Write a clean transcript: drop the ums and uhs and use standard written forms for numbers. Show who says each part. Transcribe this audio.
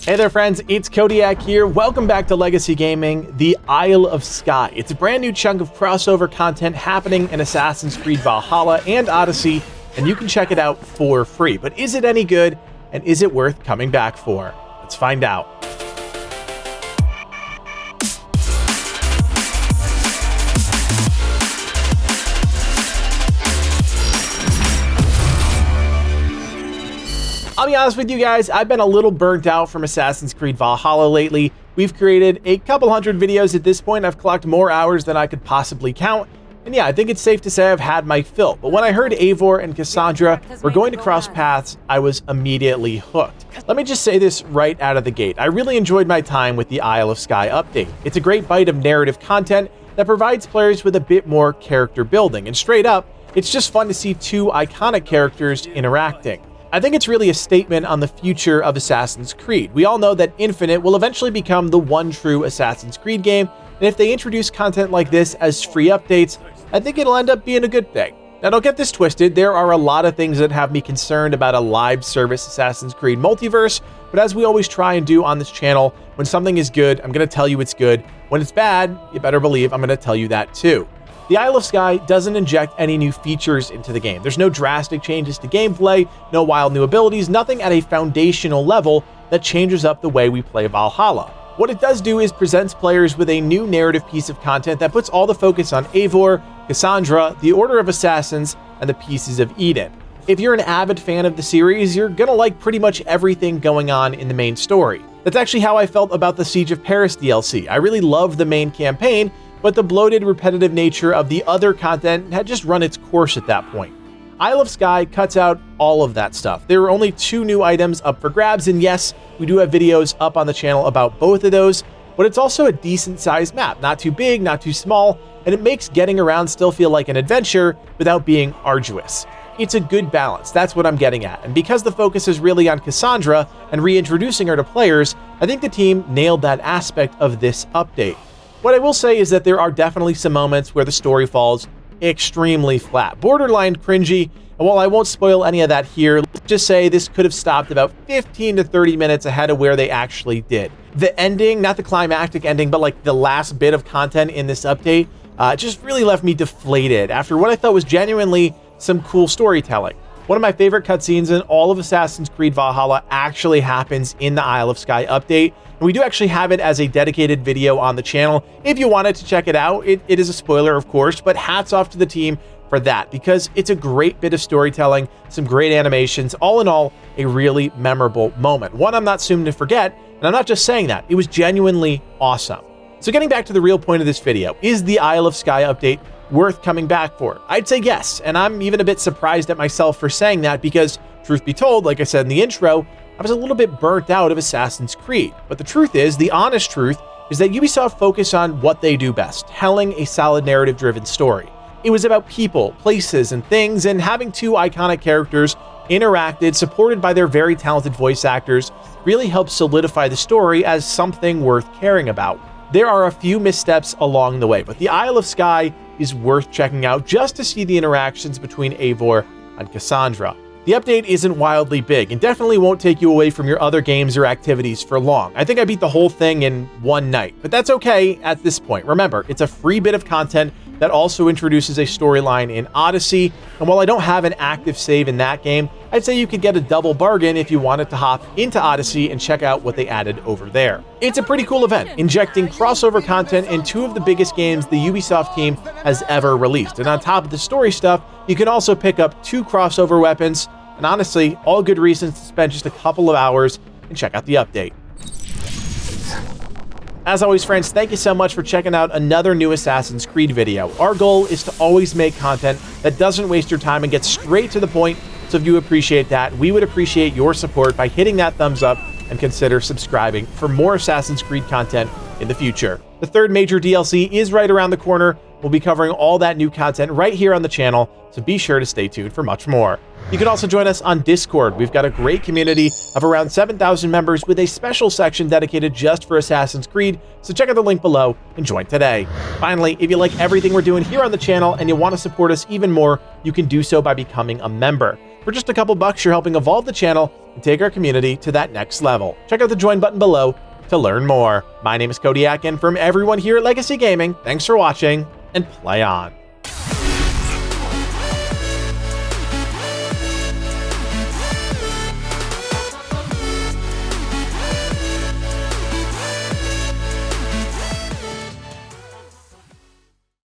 Speaker 1: Hey there friends, it's Codiak here. Welcome back to Legacy Gaming, the Isle of Skye. It's a brand new chunk of crossover content happening in Assassin's Creed Valhalla and Odyssey, and you can check it out for free. But is it any good, and is it worth coming back for? Let's find out. I'll be honest with you guys, I've been a little burnt out from Assassin's Creed Valhalla lately. We've created a couple hundred videos at this point. I've clocked more hours than I could possibly count. And yeah, I think it's safe to say I've had my fill. But when I heard Eivor and Cassandra were going to cross paths, I was immediately hooked. Let me just say this right out of the gate. I really enjoyed my time with the Isle of Skye update. It's a great bite of narrative content that provides players with a bit more character building. And straight up, it's just fun to see two iconic characters interacting. I think it's really a statement on the future of Assassin's Creed. We all know that Infinite will eventually become the one true Assassin's Creed game, and if they introduce content like this as free updates, I think it'll end up being a good thing. Now don't get this twisted, there are a lot of things that have me concerned about a live service Assassin's Creed multiverse, but as we always try and do on this channel, when something is good, I'm going to tell you it's good. When it's bad, you better believe I'm going to tell you that too. The Isle of Skye doesn't inject any new features into the game. There's no drastic changes to gameplay, no wild new abilities, nothing at a foundational level that changes up the way we play Valhalla. What it does do is presents players with a new narrative piece of content that puts all the focus on Eivor, Cassandra, the Order of Assassins, and the Pieces of Eden. If you're an avid fan of the series, you're gonna like pretty much everything going on in the main story. That's actually how I felt about the Siege of Paris DLC. I really loved the main campaign, but the bloated, repetitive nature of the other content had just run its course at that point. Isle of Skye cuts out all of that stuff. There are only 2 new items up for grabs, and yes, we do have videos up on the channel about both of those, but it's also a decent-sized map, not too big, not too small, and it makes getting around still feel like an adventure without being arduous. It's a good balance, that's what I'm getting at, and because the focus is really on Cassandra and reintroducing her to players, I think the team nailed that aspect of this update. What I will say is that there are definitely some moments where the story falls extremely flat, borderline cringy, and while I won't spoil any of that here, let's just say this could have stopped about 15 to 30 minutes ahead of where they actually did. The ending, not the climactic ending, but like the last bit of content in this update, just really left me deflated after what I thought was genuinely some cool storytelling. One of my favorite cutscenes in all of Assassin's Creed Valhalla actually happens in the Isle of Skye update, and we do actually have it as a dedicated video on the channel if you wanted to check it out. It is a spoiler, of course, but hats off to the team for that, because it's a great bit of storytelling, some great animations, all in all, a really memorable moment. One I'm not soon to forget, and I'm not just saying that, it was genuinely awesome. So getting back to the real point of this video, is the Isle of Skye update worth coming back for? I'd say yes, and I'm even a bit surprised at myself for saying that because, truth be told, like I said in the intro, I was a little bit burnt out of Assassin's Creed. But the truth is, the honest truth, is that Ubisoft focused on what they do best, telling a solid narrative-driven story. It was about people, places, and things, and having 2 iconic characters interacted, supported by their very talented voice actors, really helped solidify the story as something worth caring about. There are a few missteps along the way, but the Isle of Skye is worth checking out just to see the interactions between Eivor and Cassandra. The update isn't wildly big and definitely won't take you away from your other games or activities for long. I think I beat the whole thing in one night, but that's okay at this point. Remember, it's a free bit of content that also introduces a storyline in Odyssey, and while I don't have an active save in that game, I'd say you could get a double bargain if you wanted to hop into Odyssey and check out what they added over there. It's a pretty cool event, injecting crossover content in 2 of the biggest games the Ubisoft team has ever released. And on top of the story stuff, you can also pick up 2 crossover weapons, and honestly, all good reasons to spend just a couple of hours and check out the update. As always, friends, thank you so much for checking out another new Assassin's Creed video. Our goal is to always make content that doesn't waste your time and gets straight to the point, so if you appreciate that, we would appreciate your support by hitting that thumbs up and consider subscribing for more Assassin's Creed content in the future. The 3rd major DLC is right around the corner. We'll be covering all that new content right here on the channel, so be sure to stay tuned for much more. You can also join us on Discord. We've got a great community of around 7,000 members with a special section dedicated just for Assassin's Creed, so check out the link below and join today. Finally, if you like everything we're doing here on the channel and you want to support us even more, you can do so by becoming a member. For just a couple bucks, you're helping evolve the channel and take our community to that next level. Check out the join button below to learn more. My name is Codiak, and from everyone here at Legacy Gaming, thanks for watching, and play on.